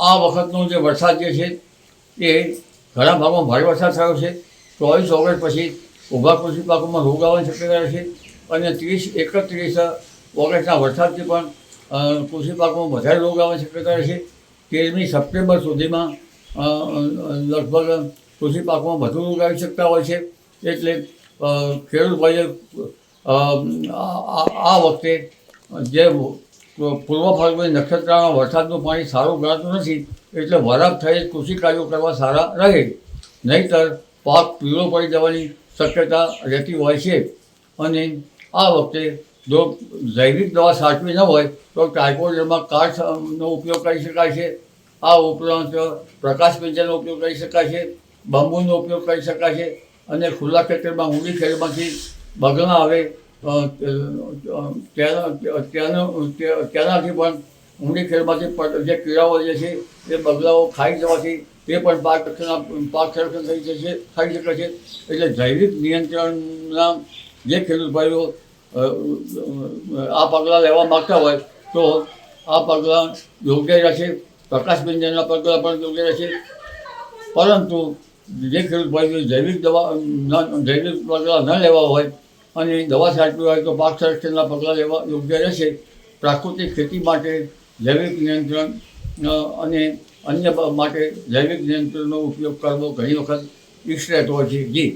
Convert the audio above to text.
આ વખતનો જે વરસાદ જે છે એ ઘણા ભાગમાં ભારે વરસાદ થયો છે. 24 ઓગસ્ટ પછી ઊભા કૃષિ પાકોમાં રોગ આવવાની શક્યતા રહે છે અને 30-31 ઓગસ્ટના વરસાદથી પણ કૃષિ પાકોમાં વધારે રોગ આવવાની શક્યતા રહે છે. 13મી સપ્ટેમ્બર સુધીમાં લગભગ કૃષિ પાકોમાં વધુ રોગ આવી શકતા હોય છે. એટલે ખેડૂત ભાઈએ આ વખતે જે પૂર્વ ફાલ્ગુની નક્ષત્રના વરસાદનું પાણી સારું ગણાતું નથી, એટલે વરાપ થઈ કૃષિ કાર્યો કરવા સારા રહે, નહીંતર પાક પીળો પડી જવાની શક્યતા રહેતી હોય છે. અને આ વખતે જો જૈવિક દવા સાચવી ન હોય તો ટ્રાઇકોડર્મા કાળનો ઉપયોગ કરી શકાય છે. આ ઉપરાંત પ્રકાશ પિંજરનો ઉપયોગ કરી શકાય છે, બાંબુનો ઉપયોગ કરી શકાય છે અને ખુલ્લા ખેતરમાં ઊંડી ખેડમાંથી બગલા આવે તેનાથી પણ ઊંડી ખેડમાંથી જે કીડાઓ જે છે એ બગલાઓ ખાઈ જવાથી તે પણ પાક સંરક્ષણ થઈ શકે છે. એટલે જૈવિક નિયંત્રણના જે ખેડૂત ભાઈઓ આ પગલાં લેવા માગતા હોય તો આ પગલાં યોગ્ય રહેશે. પ્રકાશ પિંજરના પગલાં પણ યોગ્ય રહેશે. પરંતુ જે ખેડૂત ભાઈઓ જૈવિક પગલાં ન લેવા હોય અને દવા છાંટવી હોય તો પાક સંરક્ષણના પગલાં લેવા યોગ્ય રહેશે. પ્રાકૃતિક ખેતી માટે જૈવિક નિયંત્રણ અને અન્ય માટે જૈવિક નિયંત્રણનો ઉપયોગ કરવો ઘણી વખત ઈચ્છ રહેતો હોય છે. જી.